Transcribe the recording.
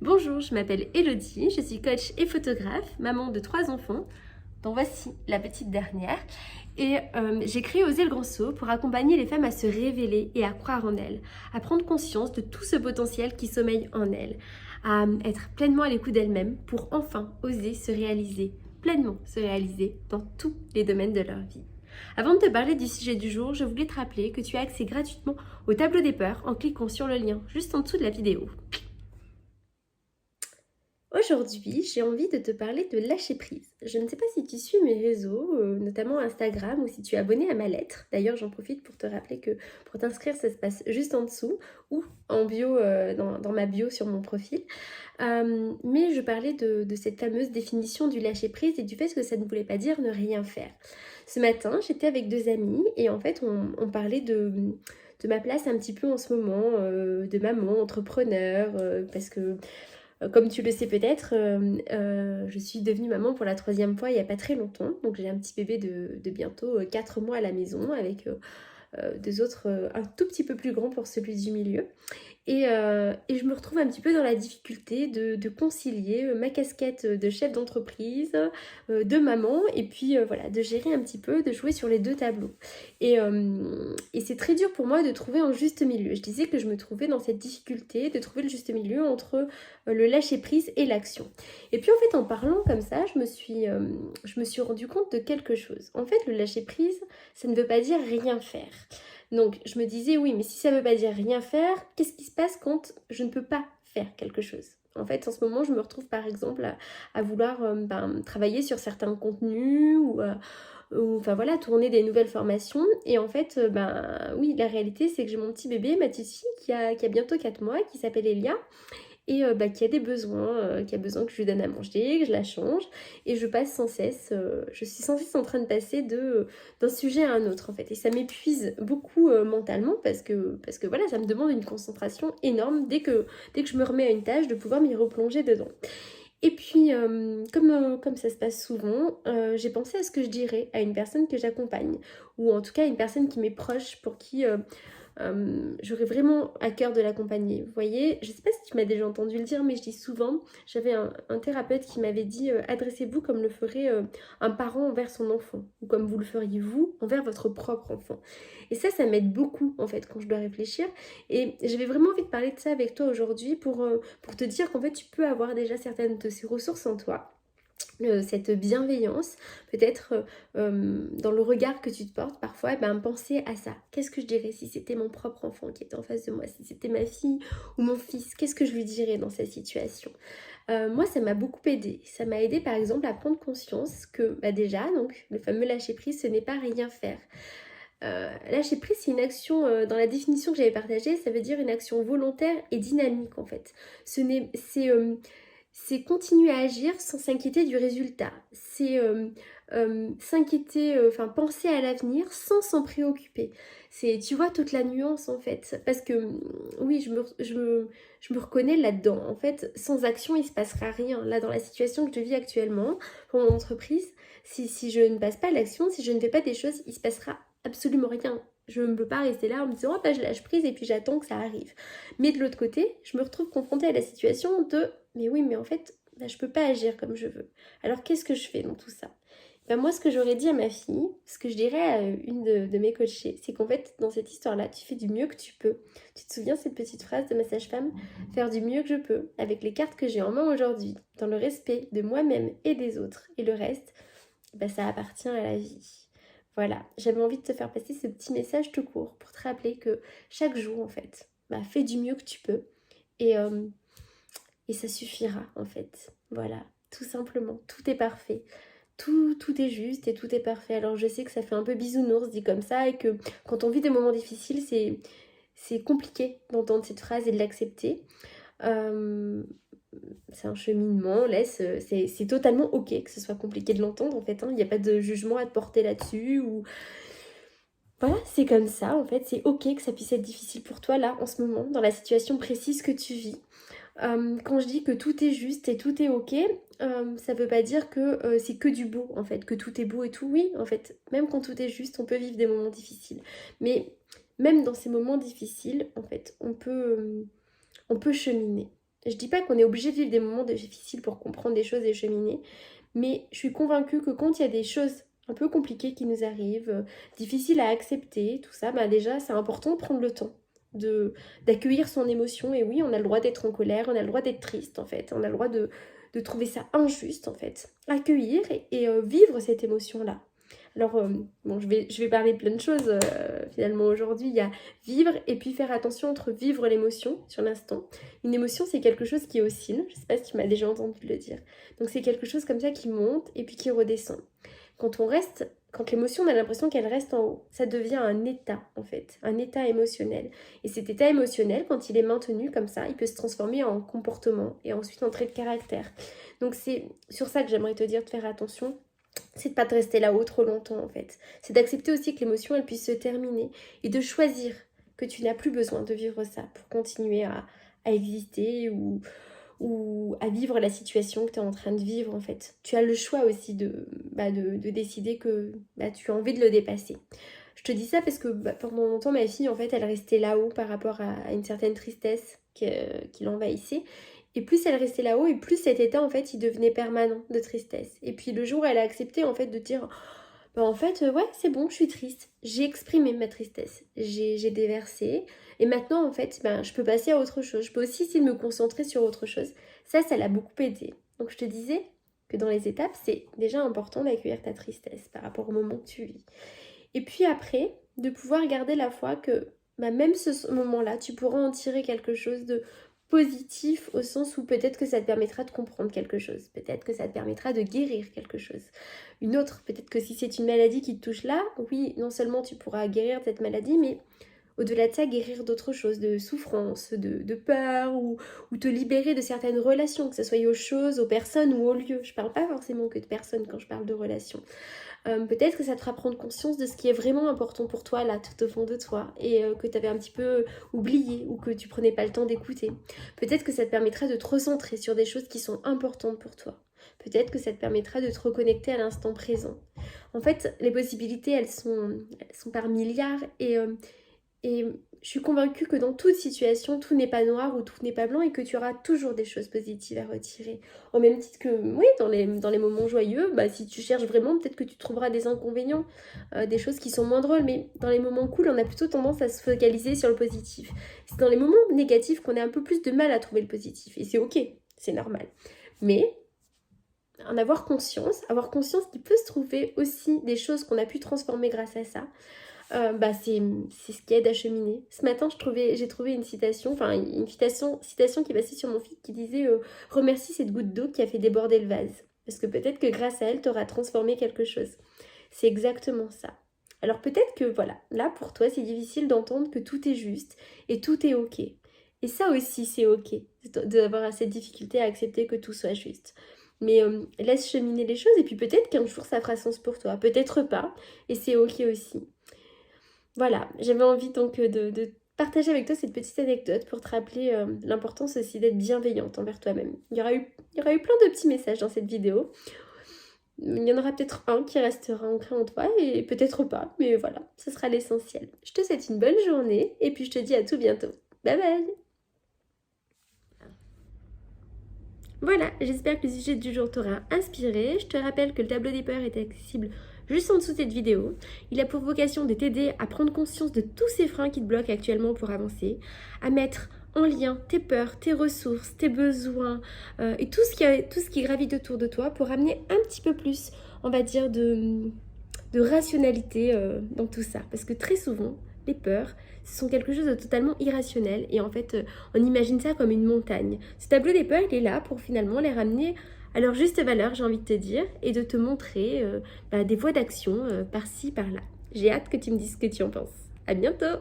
Bonjour, je m'appelle Elodie, je suis coach et photographe, maman de 3 enfants, dont voici la petite dernière. Et j'ai créé Oser le grand saut pour accompagner les femmes à se révéler et à croire en elles, à prendre conscience de tout ce potentiel qui sommeille en elles, à être pleinement à l'écoute d'elles-mêmes pour enfin oser se réaliser, pleinement se réaliser dans tous les domaines de leur vie. Avant de te parler du sujet du jour, je voulais te rappeler que tu as accès gratuitement au tableau des peurs en cliquant sur le lien juste en dessous de la vidéo. Aujourd'hui, j'ai envie de te parler de lâcher prise. Je ne sais pas si tu suis mes réseaux, notamment Instagram, ou si tu es abonné à ma lettre. D'ailleurs, j'en profite pour te rappeler que pour t'inscrire, ça se passe juste en dessous ou en bio, dans ma bio sur mon profil. Mais je parlais de cette fameuse définition du lâcher prise et du fait que ça ne voulait pas dire ne rien faire. Ce matin, j'étais avec 2 amies et en fait, on parlait de ma place un petit peu en ce moment, de maman, entrepreneur, parce que comme tu le sais peut-être, je suis devenue maman pour la 3e fois il n'y a pas très longtemps. Donc j'ai un petit bébé de bientôt 4 mois à la maison avec 2 autres un tout petit peu plus grands pour celui du milieu. Et je me retrouve un petit peu dans la difficulté de concilier ma casquette de chef d'entreprise, de maman, et puis voilà, de gérer un petit peu, de jouer sur les 2 tableaux. Et c'est très dur pour moi de trouver un juste milieu. Je disais que je me trouvais dans cette difficulté de trouver le juste milieu entre le lâcher-prise et l'action. Et puis en fait, en parlant comme ça, je me suis rendu compte de quelque chose. En fait, le lâcher-prise, ça ne veut pas dire rien faire. Donc je me disais oui, mais si ça veut pas dire rien faire, qu'est-ce qui se passe quand je ne peux pas faire quelque chose? En fait, en ce moment, je me retrouve par exemple à vouloir travailler sur certains contenus ou enfin voilà, tourner des nouvelles formations. Et en fait, oui, la réalité, c'est que j'ai mon petit bébé, ma petite fille, qui a bientôt 4 mois, qui s'appelle Elia, et qui a des besoins, qui a besoin que je lui donne à manger, que je la change, et je passe sans cesse, je suis sans cesse en train de passer d'un sujet à un autre en fait, et ça m'épuise beaucoup mentalement parce que voilà, ça me demande une concentration énorme dès que je me remets à une tâche de pouvoir m'y replonger dedans. Et puis, comme ça se passe souvent, j'ai pensé à ce que je dirais à une personne que j'accompagne, ou en tout cas à une personne qui m'est proche, pour qui j'aurais vraiment à cœur de l'accompagner. Vous voyez, je ne sais pas si tu m'as déjà entendu le dire, mais je dis souvent, j'avais un thérapeute qui m'avait dit adressez-vous comme le ferait un parent envers son enfant, ou comme vous le feriez vous envers votre propre enfant. Et ça m'aide beaucoup en fait quand je dois réfléchir. Et j'avais vraiment envie de parler de ça avec toi aujourd'hui pour te dire qu'en fait tu peux avoir déjà certaines de ces ressources en toi, cette bienveillance, peut-être dans le regard que tu te portes parfois, penser à ça. Qu'est-ce que je dirais si c'était mon propre enfant qui était en face de moi, si c'était ma fille ou mon fils, qu'est-ce que je lui dirais dans cette situation? Moi, ça m'a beaucoup aidé. Ça m'a aidé par exemple à prendre conscience que déjà, donc le fameux lâcher prise, ce n'est pas rien faire. Lâcher prise, c'est une action, dans la définition que j'avais partagée, ça veut dire une action volontaire et dynamique en fait. C'est continuer à agir sans s'inquiéter du résultat. C'est s'inquiéter, penser à l'avenir sans s'en préoccuper. C'est, tu vois, toute la nuance en fait. Parce que oui, je me reconnais là-dedans. En fait, sans action, il ne se passera rien. Là, dans la situation que je vis actuellement, pour mon entreprise, si je ne passe pas à l'action, si je ne fais pas des choses, il ne se passera absolument rien. Je ne peux pas rester là en me disant je lâche prise et puis j'attends que ça arrive. Mais de l'autre côté, je me retrouve confrontée à la situation de mais oui, mais en fait, je peux pas agir comme je veux. Alors qu'est-ce que je fais dans tout ça? Moi, ce que j'aurais dit à ma fille, ce que je dirais à une de mes coachées, c'est qu'en fait, dans cette histoire-là, tu fais du mieux que tu peux. Tu te souviens cette petite phrase de ma sage-femme? Faire du mieux que je peux, avec les cartes que j'ai en main aujourd'hui, dans le respect de moi-même et des autres. Et le reste, ça appartient à la vie. Voilà, j'avais envie de te faire passer ce petit message tout court pour te rappeler que chaque jour, en fait, fais du mieux que tu peux. Et, euh, et ça suffira, en fait. Voilà, tout simplement. Tout est parfait. Tout est juste et tout est parfait. Alors je sais que ça fait un peu bisounours dit comme ça et que quand on vit des moments difficiles, c'est compliqué d'entendre cette phrase et de l'accepter. C'est un cheminement, c'est totalement ok que ce soit compliqué de l'entendre en fait, hein. Il n'y a pas de jugement à te porter là-dessus ou voilà, c'est comme ça en fait, c'est ok que ça puisse être difficile pour toi là en ce moment, dans la situation précise que tu vis. Quand je dis que tout est juste et tout est ok, ça veut pas dire que c'est que du beau en fait, que tout est beau et tout. Oui, en fait, même quand tout est juste, on peut vivre des moments difficiles. Mais même dans ces moments difficiles, en fait, on peut cheminer. Je dis pas qu'on est obligé de vivre des moments difficiles pour comprendre des choses et cheminer, mais je suis convaincue que quand il y a des choses un peu compliquées qui nous arrivent, difficiles à accepter, tout ça, bah déjà c'est important de prendre le temps d'accueillir son émotion. Et oui, on a le droit d'être en colère, on a le droit d'être triste en fait, on a le droit de trouver ça injuste en fait. Accueillir et vivre cette émotion-là. Alors, bon, je vais parler de plein de choses finalement aujourd'hui. Il y a vivre et puis faire attention entre vivre l'émotion sur l'instant. Une émotion, c'est quelque chose qui oscille. Je ne sais pas si tu m'as déjà entendu le dire. Donc, c'est quelque chose comme ça qui monte et puis qui redescend. Quand l'émotion, on a l'impression qu'elle reste en haut, ça devient un état en fait, un état émotionnel. Et cet état émotionnel, quand il est maintenu comme ça, il peut se transformer en comportement et ensuite en trait de caractère. Donc, c'est sur ça que j'aimerais te dire de faire attention. C'est de pas te rester là-haut trop longtemps en fait. C'est d'accepter aussi que l'émotion elle puisse se terminer et de choisir que tu n'as plus besoin de vivre ça pour continuer à exister ou à vivre la situation que tu es en train de vivre en fait. Tu as le choix aussi de décider que tu as envie de le dépasser. Je te dis ça parce que pendant longtemps ma fille en fait elle restait là-haut par rapport à une certaine tristesse qui l'envahissait. Et plus elle restait là-haut, et plus cet état, en fait, il devenait permanent de tristesse. Et puis le jour où elle a accepté, en fait, de dire, en fait, ouais, c'est bon, je suis triste. J'ai exprimé ma tristesse. J'ai déversé. Et maintenant, en fait, je peux passer à autre chose. Je peux aussi essayer de me concentrer sur autre chose. Ça l'a beaucoup aidé. Donc je te disais que dans les étapes, c'est déjà important d'accueillir ta tristesse par rapport au moment que tu vis. Et puis après, de pouvoir garder la foi que même ce moment-là, tu pourras en tirer quelque chose de positif au sens où peut-être que ça te permettra de comprendre quelque chose, peut-être que ça te permettra de guérir quelque chose. Une autre, peut-être que si c'est une maladie qui te touche là, oui, non seulement tu pourras guérir cette maladie, mais au-delà de ça, guérir d'autres choses, de souffrance, de peur, ou te libérer de certaines relations, que ce soit aux choses, aux personnes ou aux lieux. Je parle pas forcément que de personnes quand je parle de relations. Peut-être que ça te fera prendre conscience de ce qui est vraiment important pour toi là tout au fond de toi et que tu avais un petit peu oublié ou que tu prenais pas le temps d'écouter. Peut-être que ça te permettra de te recentrer sur des choses qui sont importantes pour toi. Peut-être que ça te permettra de te reconnecter à l'instant présent. En fait, les possibilités, elles sont par milliards et je suis convaincue que dans toute situation, tout n'est pas noir ou tout n'est pas blanc et que tu auras toujours des choses positives à retirer. Au même titre que, oui, dans les moments joyeux, si tu cherches vraiment, peut-être que tu trouveras des inconvénients, des choses qui sont moins drôles. Mais dans les moments cool, on a plutôt tendance à se focaliser sur le positif. C'est dans les moments négatifs qu'on a un peu plus de mal à trouver le positif. Et c'est ok, c'est normal. Mais en avoir conscience qu'il peut se trouver aussi des choses qu'on a pu transformer grâce à ça. C'est ce qui aide à cheminer. Ce matin, j'ai trouvé une citation, citation qui est passée sur mon feed qui disait remercie cette goutte d'eau qui a fait déborder le vase. Parce que peut-être que grâce à elle, tu auras transformé quelque chose. C'est exactement ça. Alors peut-être que voilà, là pour toi, c'est difficile d'entendre que tout est juste et tout est ok. Et ça aussi, c'est ok d'avoir cette difficulté à accepter que tout soit juste. Mais laisse cheminer les choses et puis peut-être qu'un jour ça fera sens pour toi. Peut-être pas et c'est ok aussi. Voilà, j'avais envie donc de partager avec toi cette petite anecdote pour te rappeler l'importance aussi d'être bienveillante envers toi-même. Il y aura eu plein de petits messages dans cette vidéo. Il y en aura peut-être un qui restera ancré en toi et peut-être pas, mais voilà, ce sera l'essentiel. Je te souhaite une bonne journée et puis je te dis à tout bientôt. Bye bye! Voilà, j'espère que le sujet du jour t'aura inspiré. Je te rappelle que le tableau des peurs est accessible juste en dessous de cette vidéo. Il a pour vocation de t'aider à prendre conscience de tous ces freins qui te bloquent actuellement pour avancer, à mettre en lien tes peurs, tes ressources, tes besoins et tout ce qui gravite autour de toi pour amener un petit peu plus, on va dire, de rationalité dans tout ça. Parce que très souvent, les peurs, ce sont quelque chose de totalement irrationnel et en fait, on imagine ça comme une montagne. Ce tableau des peurs, il est là pour finalement les ramener à leur juste valeur, j'ai envie de te dire, et de te montrer des voies d'action par-ci, par-là. J'ai hâte que tu me dises ce que tu en penses. À bientôt!